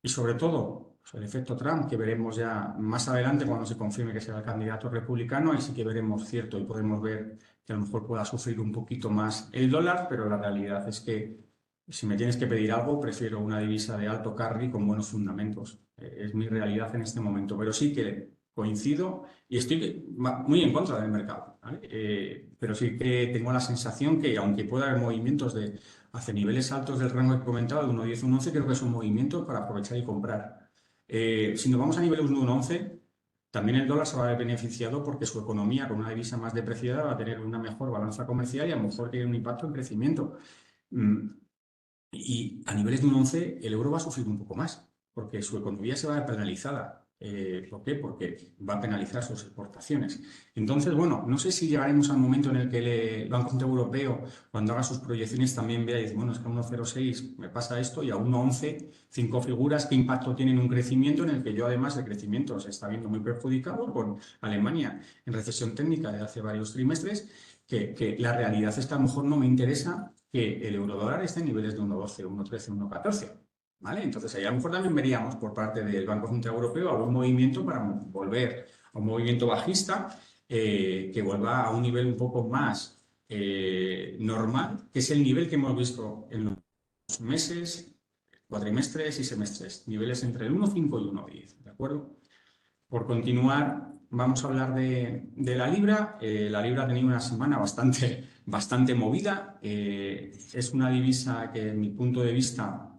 y sobre todo pues, el efecto Trump, que veremos ya más adelante cuando se confirme que será el candidato republicano. Ahí sí que veremos cierto y podemos ver que a lo mejor pueda sufrir un poquito más el dólar, pero la realidad es que si me tienes que pedir algo, prefiero una divisa de alto carry con buenos fundamentos. Es mi realidad en este momento, pero sí que coincido y estoy muy en contra del mercado, ¿vale? Pero sí que tengo la sensación que, aunque pueda haber movimientos hacia niveles altos del rango que comentaba, de 1,10 a 1,11, creo que son movimientos para aprovechar y comprar. Si nos vamos a niveles de 1,11, también el dólar se va a ver beneficiado porque su economía, con una divisa más depreciada, va a tener una mejor balanza comercial y a lo mejor tiene un impacto en crecimiento. Y a niveles de 1,11 el euro va a sufrir un poco más, porque su economía se va a ver penalizada. ¿Por qué? Porque va a penalizar sus exportaciones. Entonces, bueno, no sé si llegaremos al momento en el que el Banco Central Europeo, cuando haga sus proyecciones, también vea y dice, bueno, es que a 1,06 me pasa esto, y a 1,11, 5 figuras, ¿qué impacto tiene en un crecimiento en el que yo, además, el crecimiento se está viendo muy perjudicado con Alemania en recesión técnica de hace varios trimestres? Que la realidad es que a lo mejor no me interesa que el eurodólar esté en niveles de 1,12, 1,13, 1,14. ¿Vale? Entonces, ahí a lo mejor también veríamos por parte del Banco Central Europeo algún movimiento para volver a un movimiento bajista que vuelva a un nivel un poco más normal, que es el nivel que hemos visto en los meses, cuatrimestres y semestres, niveles entre el 1,5 y 1,10, ¿de acuerdo? Por continuar, vamos a hablar de la libra. La libra ha tenido una semana bastante movida. Es una divisa que, en mi punto de vista,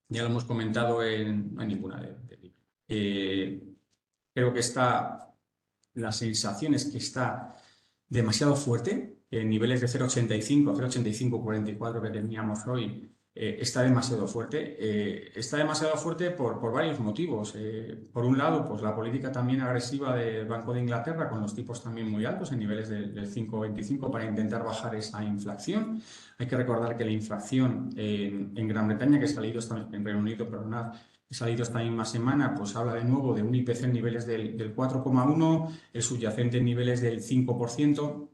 ya lo hemos comentado, no hay ninguna de libra. Creo que la sensación es que está demasiado fuerte. En niveles de 0,85, 0,8544 que teníamos hoy, está demasiado fuerte. Está demasiado fuerte por varios motivos. Por un lado, pues la política también agresiva del Banco de Inglaterra, con los tipos también muy altos, en niveles del 5,25, para intentar bajar esa inflación. Hay que recordar que la inflación en Gran Bretaña, que ha salido en Reino Unido, perdonad, que ha salido esta misma semana, pues habla de nuevo de un IPC en niveles del 4,1, el subyacente en niveles del 5%,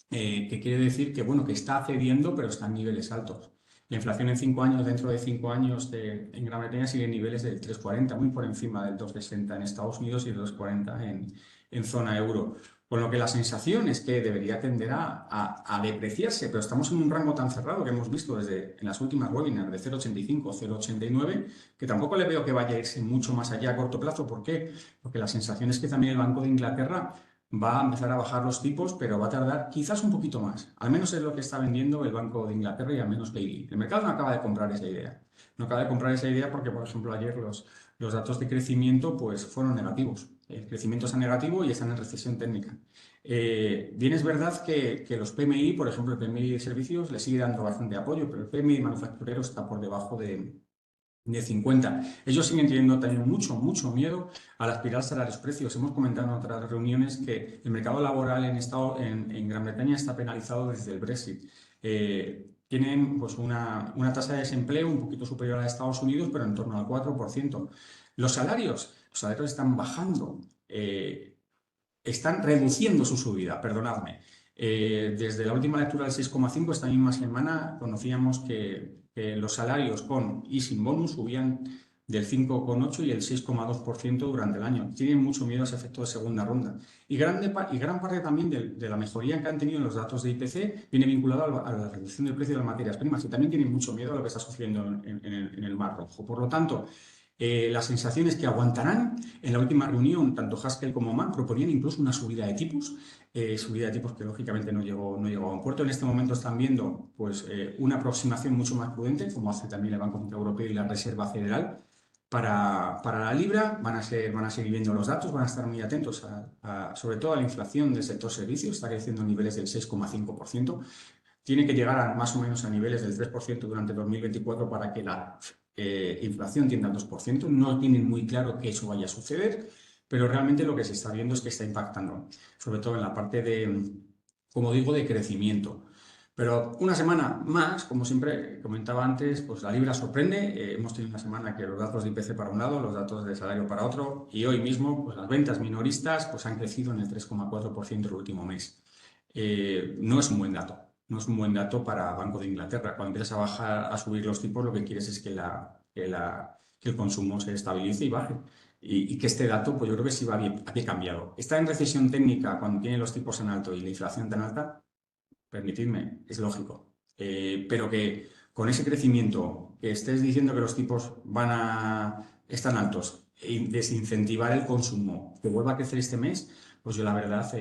que quiere decir que, bueno, que está cediendo, pero está en niveles altos. La inflación en 5 años, dentro de 5 años en Gran Bretaña, sigue en niveles del 3,40, muy por encima del 2,60 en Estados Unidos y el 2,40 en zona euro. Con lo que la sensación es que debería tender a depreciarse, pero estamos en un rango tan cerrado que hemos visto desde en las últimas webinars de 0,85 a 0,89, que tampoco le veo que vaya a irse mucho más allá a corto plazo. ¿Por qué? Porque la sensación es que también el Banco de Inglaterra va a empezar a bajar los tipos, pero va a tardar quizás un poquito más. Al menos es lo que está vendiendo el Banco de Inglaterra y al menos Bailey. El mercado no acaba de comprar esa idea. No acaba de comprar esa idea porque, por ejemplo, ayer los datos de crecimiento pues, fueron negativos. El crecimiento está negativo y están en recesión técnica. Bien es verdad que los PMI, por ejemplo, el PMI de servicios le sigue dando bastante apoyo, pero el PMI manufacturero está por debajo de 50. Ellos siguen teniendo también mucho miedo al aspirar salarios-precios. Hemos comentado en otras reuniones que el mercado laboral en Gran Bretaña está penalizado desde el Brexit. Tienen pues, una tasa de desempleo un poquito superior a la de Estados Unidos, pero en torno al 4%. Los salarios están bajando, están reduciendo su subida, perdonadme. Desde la última lectura del 6,5, esta misma semana conocíamos que los salarios con y sin bonus subían del 5,8 y el 6,2% durante el año. Tienen mucho miedo a ese efecto de segunda ronda. Y gran parte también de la mejoría que han tenido en los datos de IPC viene vinculado a la reducción del precio de las materias primas, y también tienen mucho miedo a lo que está sucediendo en el Mar Rojo. Por lo tanto, la sensación es que aguantarán. En la última reunión, tanto Haskell como Mann proponían incluso una subida de tipos que lógicamente no llegó a un puerto. En este momento están viendo pues, una aproximación mucho más prudente, como hace también el Banco Central Europeo y la Reserva Federal, para la libra. Van a seguir viendo los datos, van a estar muy atentos sobre todo a la inflación del sector servicios. Está creciendo a niveles del 6,5%. Tiene que llegar más o menos a niveles del 3% durante 2024 para que la inflación tienda al 2%. No tienen muy claro que eso vaya a suceder, pero realmente lo que se está viendo es que está impactando, sobre todo en la parte como digo, de crecimiento. Pero una semana más, como siempre comentaba antes, pues la libra sorprende. Hemos tenido una semana que los datos de IPC para un lado, los datos de salario para otro, y hoy mismo pues las ventas minoristas pues han crecido en el 3,4% el último mes. No es un buen dato. No es un buen dato para Banco de Inglaterra. Cuando empiezas a subir los tipos, lo que quieres es que el consumo se estabilice y baje. Y que este dato, pues yo creo que sí va bien, ha cambiado. Está en recesión técnica cuando tiene los tipos en alto y la inflación tan alta, permitidme, es lógico. Pero que con ese crecimiento, que estés diciendo que los tipos están altos, y desincentivar el consumo, que vuelva a crecer este mes, pues yo la verdad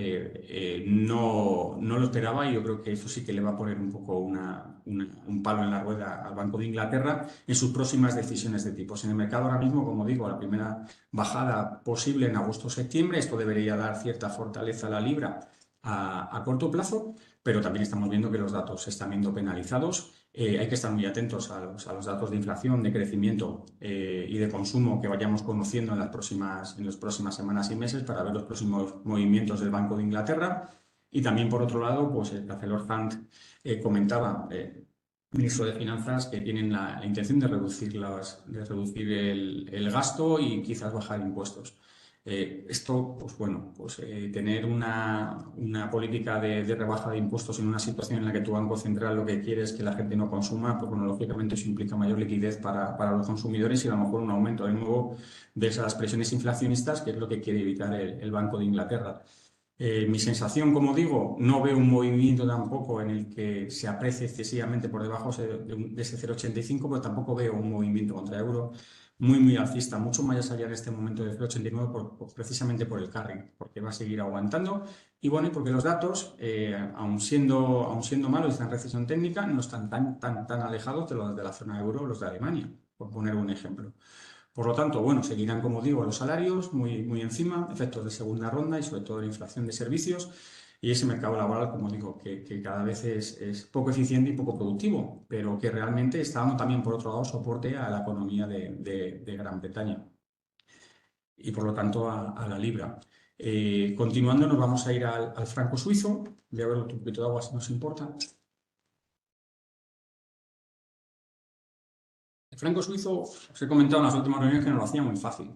no lo esperaba, y yo creo que eso sí que le va a poner un poco un palo en la rueda al Banco de Inglaterra en sus próximas decisiones de tipos. En el mercado ahora mismo, como digo, la primera bajada posible en agosto o septiembre. Esto debería dar cierta fortaleza a la libra a corto plazo, pero también estamos viendo que los datos se están viendo penalizados. Hay que estar muy atentos a los datos de inflación, de crecimiento y de consumo que vayamos conociendo en las próximas semanas y meses, para ver los próximos movimientos del Banco de Inglaterra. Y también, por otro lado, pues el Chancellor Hunt comentaba, ministro de Finanzas, que tienen la intención de reducir el gasto y quizás bajar impuestos. Esto, pues bueno, tener una política de rebaja de impuestos en una situación en la que tu Banco Central lo que quiere es que la gente no consuma, pues bueno, lógicamente eso implica mayor liquidez para los consumidores y a lo mejor un aumento de nuevo de esas presiones inflacionistas, que es lo que quiere evitar el Banco de Inglaterra. Mi sensación, como digo, no veo un movimiento tampoco en el que se aprecie excesivamente por debajo de ese 0,85, pero tampoco veo un movimiento contra euro muy alcista, mucho más allá en este momento de 0,89, precisamente por el carry, porque va a seguir aguantando. Y bueno, y porque los datos, aun siendo malos y están en recesión técnica, no están tan alejados de los de la zona euro, los de Alemania, por poner un ejemplo. Por lo tanto, bueno, seguirán, como digo, los salarios muy encima, efectos de segunda ronda y sobre todo la inflación de servicios. y ese mercado laboral, como digo, que cada vez es poco eficiente y poco productivo, pero que realmente está dando también, por otro lado, soporte a la economía de Gran Bretaña y, por lo tanto, a la libra. Continuando, nos vamos a ir al franco suizo. Voy a ver un poquito de agua si nos importa. El franco suizo, os he comentado en las últimas reuniones que nos lo hacía muy fácil.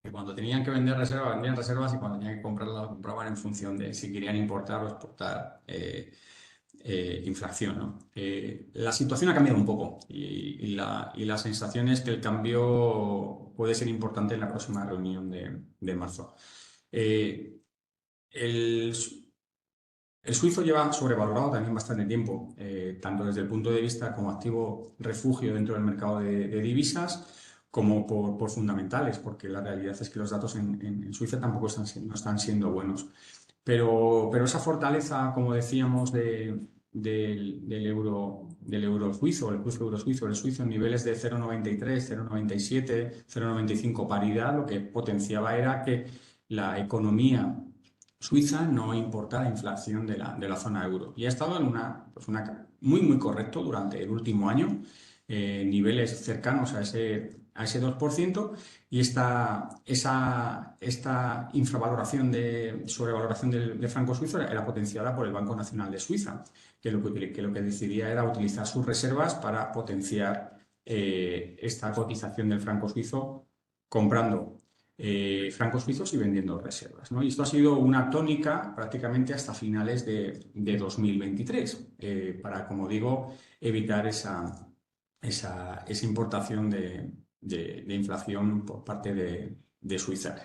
Que cuando tenían que vender reservas, vendían reservas y cuando tenían que comprarlas, compraban en función de si querían importar o exportar inflación, ¿no? La situación ha cambiado un poco y la sensación es que el cambio puede ser importante en la próxima reunión de marzo. Eh, el, el suizo lleva sobrevalorado también bastante tiempo, tanto desde el punto de vista como activo refugio dentro del mercado de divisas, como por fundamentales, porque la realidad es que los datos en Suiza tampoco no están siendo buenos. Pero esa fortaleza, como decíamos, del euro suizo, el cruce euro suizo, el suizo en niveles de 0,93, 0,97, 0,95 paridad, lo que potenciaba era que la economía suiza no importa la inflación de la zona euro. Y ha estado en una muy correcto durante el último año, niveles cercanos a ese 2%, y esta sobrevaloración del franco suizo era potenciada por el Banco Nacional de Suiza, que lo que decidía era utilizar sus reservas para potenciar esta cotización del franco suizo comprando francos suizos y vendiendo reservas, ¿no? Y esto ha sido una tónica prácticamente hasta finales de 2023, para, como digo, evitar esa importación de inflación por parte de Suiza.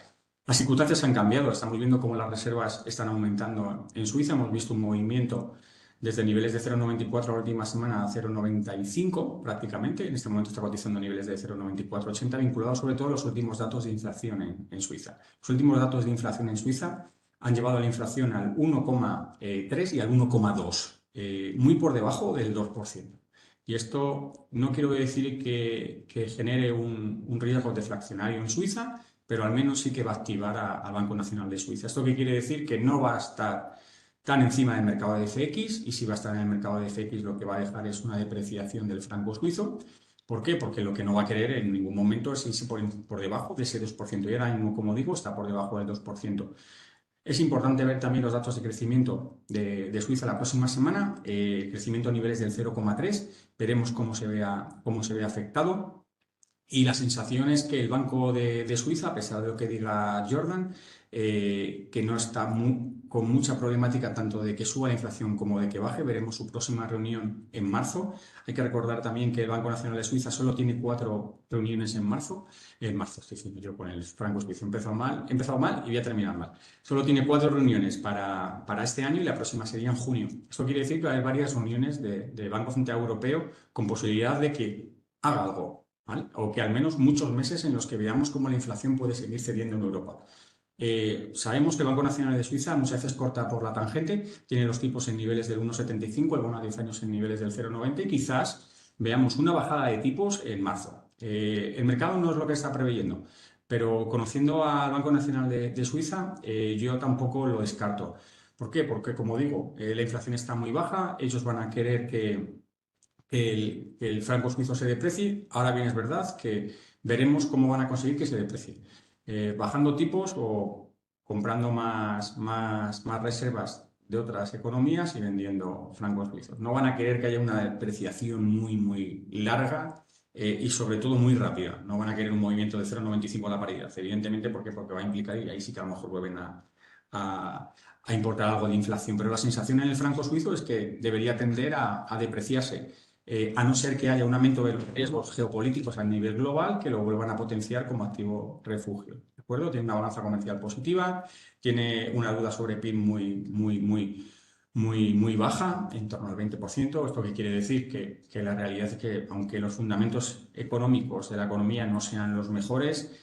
Las circunstancias han cambiado, estamos viendo cómo las reservas están aumentando en Suiza, hemos visto un movimiento desde niveles de 0,94 la última semana a 0,95 prácticamente. En este momento está cotizando niveles de 0,9480, vinculados sobre todo a los últimos datos de inflación en Suiza. Los últimos datos de inflación en Suiza han llevado la inflación al 1,3 y al 1,2, muy por debajo del 2%. Y esto no quiero decir que genere un riesgo deflacionario en Suiza, pero al menos sí que va a activar al Banco Nacional de Suiza. ¿Esto qué quiere decir? Que no va a estar tan encima del mercado de FX, y si va a estar en el mercado de FX lo que va a dejar es una depreciación del franco suizo. ¿Por qué? Porque lo que no va a querer en ningún momento es irse por debajo de ese 2%. Y ahora mismo, como digo, está por debajo del 2%. Es importante ver también los datos de crecimiento de Suiza la próxima semana, crecimiento a niveles del 0,3, veremos cómo se ve afectado. Y la sensación es que el Banco de Suiza, a pesar de lo que diga Jordan, que no está con mucha problemática tanto de que suba la inflación como de que baje, veremos su próxima reunión en marzo. Hay que recordar también que el Banco Nacional de Suiza solo tiene 4 reuniones en marzo. En marzo, estoy diciendo yo con el franco suizo, he empezado mal y voy a terminar mal. Solo tiene 4 reuniones para este año y la próxima sería en junio. Esto quiere decir que va a haber varias reuniones de Banco Central Europeo con posibilidad de que haga algo, ¿vale? O que al menos muchos meses en los que veamos cómo la inflación puede seguir cediendo en Europa. Sabemos que el Banco Nacional de Suiza muchas veces corta por la tangente, tiene los tipos en niveles del 1,75, el bono a 10 años en niveles del 0,90, y quizás veamos una bajada de tipos en marzo. El mercado no es lo que está preveyendo, pero conociendo al Banco Nacional de Suiza, yo tampoco lo descarto. ¿Por qué? Porque, como digo, la inflación está muy baja, ellos van a querer que el franco suizo se deprecie. Ahora bien, es verdad que veremos cómo van a conseguir que se deprecie. Bajando tipos o comprando más reservas de otras economías y vendiendo francos suizos. No van a querer que haya una depreciación muy larga y sobre todo muy rápida. No van a querer un movimiento de 0,95 a la paridad, evidentemente, porque va a implicar, y ahí sí que a lo mejor vuelven a importar algo de inflación. Pero la sensación en el franco suizo es que debería tender a depreciarse, a no ser que haya un aumento de los riesgos geopolíticos a nivel global que lo vuelvan a potenciar como activo refugio. ¿De acuerdo? Tiene una balanza comercial positiva, tiene una deuda sobre PIB muy baja, en torno al 20%. ¿Esto qué quiere decir? Que la realidad es que, aunque los fundamentos económicos de la economía no sean los mejores,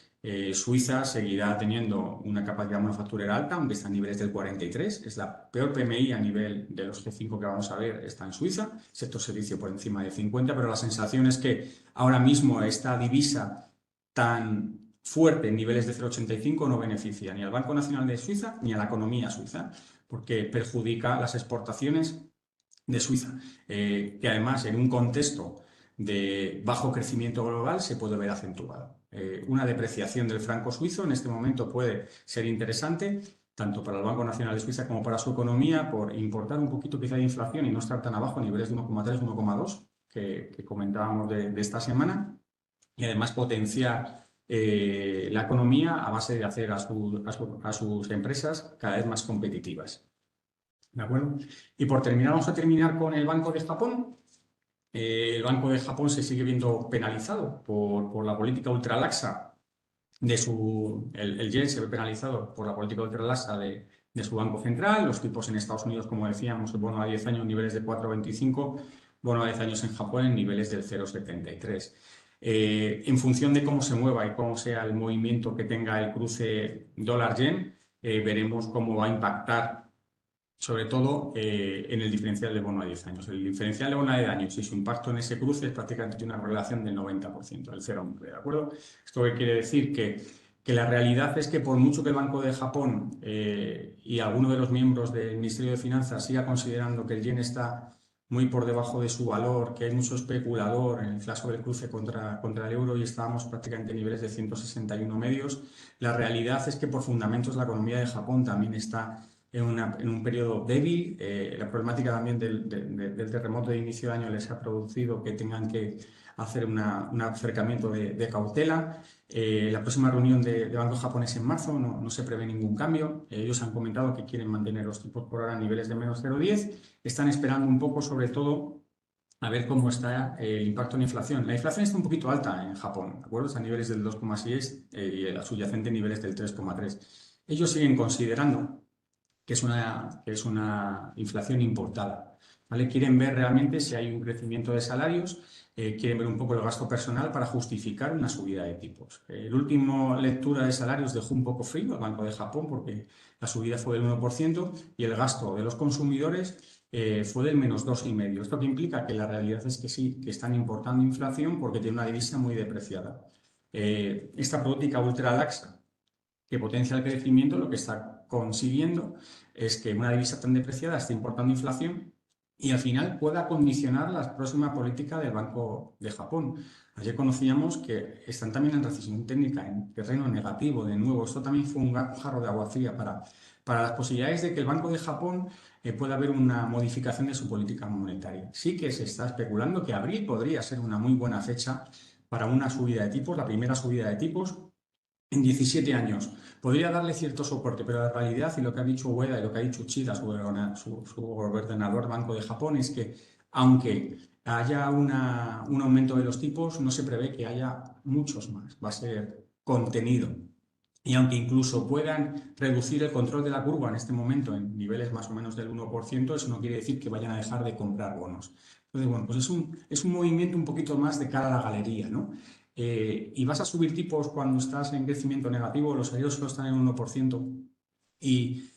Suiza seguirá teniendo una capacidad manufacturera alta, aunque está a niveles del 43. Es la peor PMI a nivel de los G5 que vamos a ver, está en Suiza. Sector servicio por encima de 50, pero la sensación es que ahora mismo esta divisa tan fuerte en niveles de 0,85 no beneficia ni al Banco Nacional de Suiza ni a la economía suiza, porque perjudica las exportaciones de Suiza, que además en un contexto de bajo crecimiento global se puede ver acentuado. Una depreciación del franco suizo en este momento puede ser interesante, tanto para el Banco Nacional de Suiza como para su economía, por importar un poquito quizá de inflación y no estar tan abajo a niveles de 1,3, 1,2 que comentábamos de esta semana, y además potenciar la economía a base de hacer a sus empresas cada vez más competitivas. ¿De acuerdo? Y por terminar, vamos a terminar con el Banco de Japón. El Banco de Japón se sigue viendo penalizado por la política ultralaxa el yen se ve penalizado por la política ultralaxa de su Banco Central. Los tipos en Estados Unidos, como decíamos, el bono a 10 años en niveles de 4,25, bono a 10 años en Japón en niveles del 0,73. En función de cómo se mueva y cómo sea el movimiento que tenga el cruce dólar-yen, veremos cómo va a impactar sobre todo en el diferencial de bono a 10 años. El diferencial de bono a 10 años y su impacto en ese cruce es prácticamente una correlación del 90%, del 0,9, ¿de acuerdo? Esto quiere decir que la realidad es que por mucho que el Banco de Japón y alguno de los miembros del Ministerio de Finanzas siga considerando que el yen está muy por debajo de su valor, que hay mucho especulador en el flash del cruce contra el euro y estábamos prácticamente en niveles de 161 medios, la realidad es que por fundamentos la economía de Japón también está en un periodo débil. La problemática también del terremoto de inicio de año les ha producido que tengan que hacer un acercamiento de cautela. La próxima reunión de Banco Japonés en marzo no se prevé ningún cambio. Ellos han comentado que quieren mantener los tipos por ahora a niveles de menos 0,10. Están esperando un poco, sobre todo, a ver cómo está el impacto en la inflación. La inflación está un poquito alta en Japón, ¿de acuerdo? Está a niveles del 2,6 y el subyacente en niveles del 3,3. Ellos siguen considerando que es una inflación importada, ¿vale? Quieren ver realmente si hay un crecimiento de salarios, quieren ver un poco el gasto personal para justificar una subida de tipos. La última lectura de salarios dejó un poco frío al Banco de Japón porque la subida fue del 1% y el gasto de los consumidores fue del menos 2,5%. Esto que implica que la realidad es que sí, que están importando inflación porque tiene una divisa muy depreciada. Esta política ultralaxa que potencia el crecimiento, lo que está consiguiendo es que una divisa tan depreciada esté importando inflación y al final pueda condicionar la próxima política del Banco de Japón. Ayer conocíamos que están también en recesión técnica, en terreno negativo. De nuevo, esto también fue un jarro de agua fría para las posibilidades de que el Banco de Japón pueda haber una modificación de su política monetaria. Sí que se está especulando que abril podría ser una muy buena fecha para una subida de tipos, la primera subida de tipos en 17 años. Podría darle cierto soporte, pero la realidad y lo que ha dicho Ueda y lo que ha dicho Uchida, su gobernador Banco de Japón, es que aunque haya un aumento de los tipos, no se prevé que haya muchos más. Va a ser contenido. Y aunque incluso puedan reducir el control de la curva en este momento en niveles más o menos del 1%, eso no quiere decir que vayan a dejar de comprar bonos. Entonces, bueno, pues es un movimiento un poquito más de cara a la galería, ¿no? Y vas a subir tipos cuando estás en crecimiento negativo, los salarios solo están en 1% y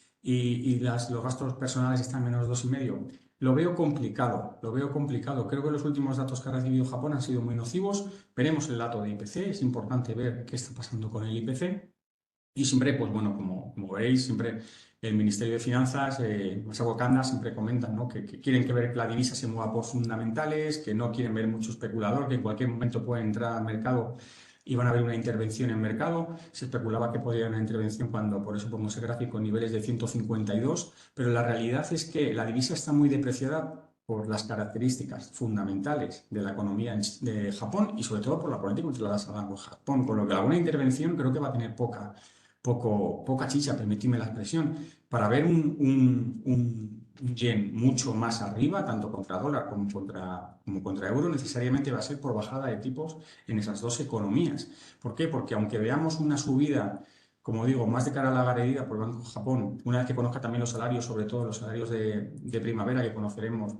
los gastos personales están en menos 2,5%. Lo veo complicado, lo veo complicado. Creo que los últimos datos que ha recibido Japón han sido muy nocivos. Veremos el dato de IPC, es importante ver qué está pasando con el IPC. Y siempre, pues bueno, como veréis, siempre el Ministerio de Finanzas, Masao Kanda, siempre comentan, ¿no? que quieren que ver que la divisa se mueva por fundamentales, que no quieren ver mucho especulador, que en cualquier momento puede entrar al mercado y van a haber una intervención en mercado. Se especulaba que podría haber una intervención cuando, por eso pongo ese gráfico, en niveles de 152, pero la realidad es que la divisa está muy depreciada por las características fundamentales de la economía de Japón y sobre todo por la política ultralaxa de Japón, por lo que alguna intervención creo que va a tener poca chicha, permitidme la expresión, para ver un yen mucho más arriba, tanto contra dólar como contra euro, necesariamente va a ser por bajada de tipos en esas dos economías. ¿Por qué? Porque aunque veamos una subida, como digo, más de cara a la galería por el Banco de Japón, una vez que conozca también los salarios, sobre todo los salarios de primavera que conoceremos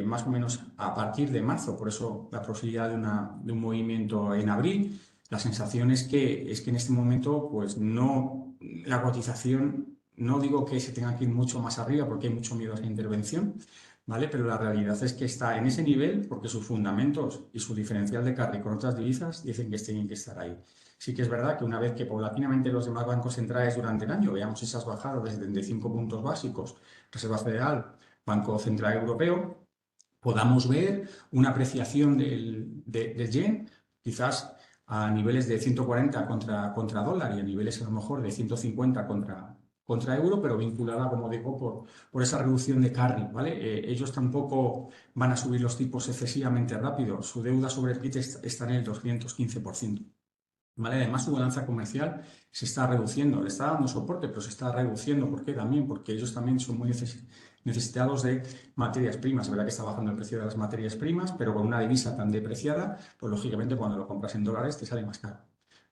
más o menos a partir de marzo, por eso la posibilidad de un movimiento en abril. La sensación es que en este momento, pues no, la cotización, no digo que se tenga que ir mucho más arriba porque hay mucho miedo a esa intervención, ¿vale? Pero la realidad es que está en ese nivel porque sus fundamentos y su diferencial de carry con otras divisas dicen que tienen que estar ahí. Sí que es verdad que una vez que paulatinamente los demás bancos centrales durante el año veamos esas bajadas de 75 puntos básicos, Reserva Federal, Banco Central Europeo, podamos ver una apreciación del yen, quizás a niveles de 140 contra dólar y a niveles a lo mejor de 150 contra euro, pero vinculada, como digo, por esa reducción de carry, ¿vale? Ellos tampoco van a subir los tipos excesivamente rápido. Su deuda sobre el PIB está en el 215%. ¿Vale? Además, su balanza comercial se está reduciendo, le está dando soporte, pero se está reduciendo. ¿Por qué? También porque ellos también son muy necesitados de materias primas. Es verdad que está bajando el precio de las materias primas, pero con una divisa tan depreciada, pues lógicamente cuando lo compras en dólares te sale más caro.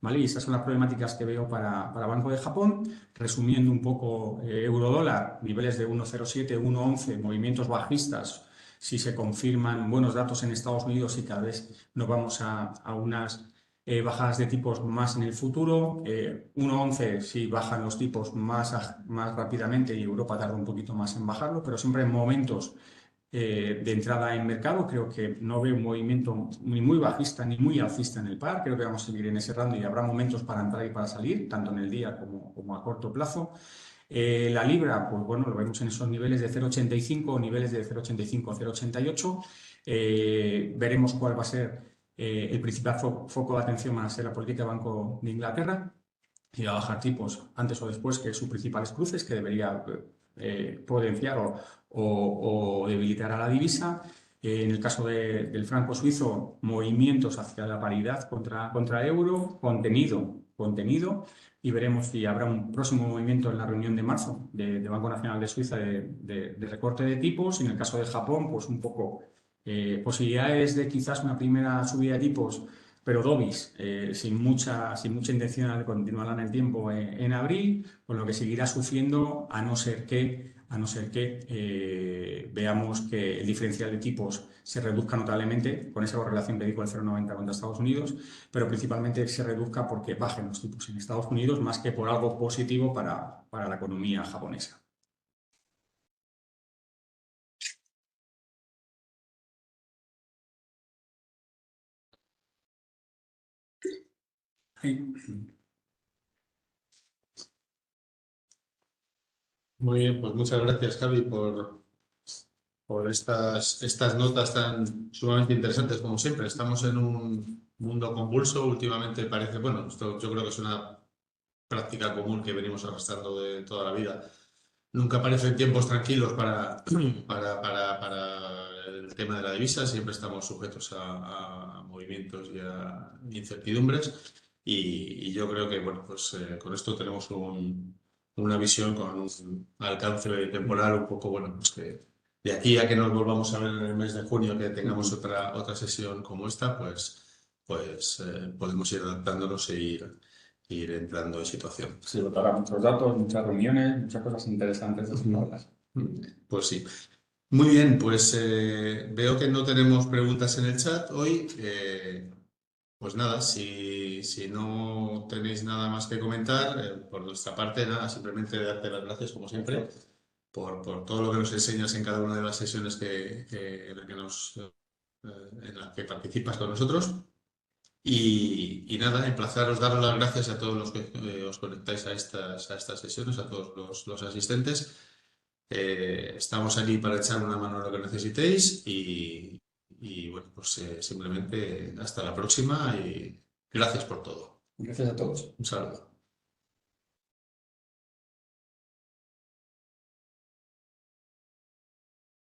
¿Vale? Y esas son las problemáticas que veo para Banco de Japón. Resumiendo un poco, euro-dólar, niveles de 1,07, 1,11, movimientos bajistas. Si se confirman buenos datos en Estados Unidos y cada vez nos vamos a unas bajadas de tipos más en el futuro, 1,11 si bajan los tipos más rápidamente y Europa tarda un poquito más en bajarlo, pero siempre en momentos de entrada en mercado. Creo que no veo un movimiento ni muy bajista ni muy alcista en el par. Creo que vamos a seguir en ese rango y habrá momentos para entrar y para salir, tanto en el día como a corto plazo. La libra, pues bueno, lo vemos en esos niveles de 0,85, niveles de 0,85 a 0,88. Veremos cuál va a ser el principal foco de atención, va a ser la política de Banco de Inglaterra, y va a bajar tipos antes o después que sus principales cruces, que debería potenciar o debilitar a la divisa. En el caso del franco suizo, movimientos hacia la paridad contra euro, contenido, y veremos si habrá un próximo movimiento en la reunión de marzo de Banco Nacional de Suiza de recorte de tipos. Y en el caso de Japón, pues un poco posibilidades de quizás una primera subida de tipos, pero dovish, sin mucha intención de continuarla en el tiempo en abril, con lo que seguirá sufriendo a no ser que veamos que el diferencial de tipos se reduzca notablemente con esa correlación que dijo el 0,90 contra Estados Unidos, pero principalmente se reduzca porque bajen los tipos en Estados Unidos más que por algo positivo para la economía japonesa. Muy bien, pues muchas gracias, Javi, por estas notas tan sumamente interesantes, como siempre. Estamos en un mundo convulso. Últimamente parece, bueno, esto yo creo que es una práctica común que venimos arrastrando de toda la vida. Nunca parecen tiempos tranquilos para el tema de la divisa. Siempre estamos sujetos a movimientos y a incertidumbres. Y yo creo que, bueno, pues con esto tenemos una visión con un alcance temporal un poco, bueno, pues que de aquí a que nos volvamos a ver en el mes de junio, que tengamos otra sesión como esta, pues podemos ir adaptándonos e ir entrando en situación. Sí, votará muchos datos, muchas reuniones, muchas cosas interesantes de las que hablar. Pues sí. Muy bien, pues veo que no tenemos preguntas en el chat hoy. Pues nada, si no tenéis nada más que comentar, por nuestra parte, nada, simplemente darte las gracias, como siempre, por todo lo que nos enseñas en cada una de las sesiones en las que participas con nosotros. Y nada, emplazaros, daros las gracias a todos los que os conectáis a estas sesiones, a todos los asistentes. Estamos aquí para echar una mano a lo que necesitéis y bueno, pues simplemente hasta la próxima y gracias por todo. Gracias a todos. Un saludo.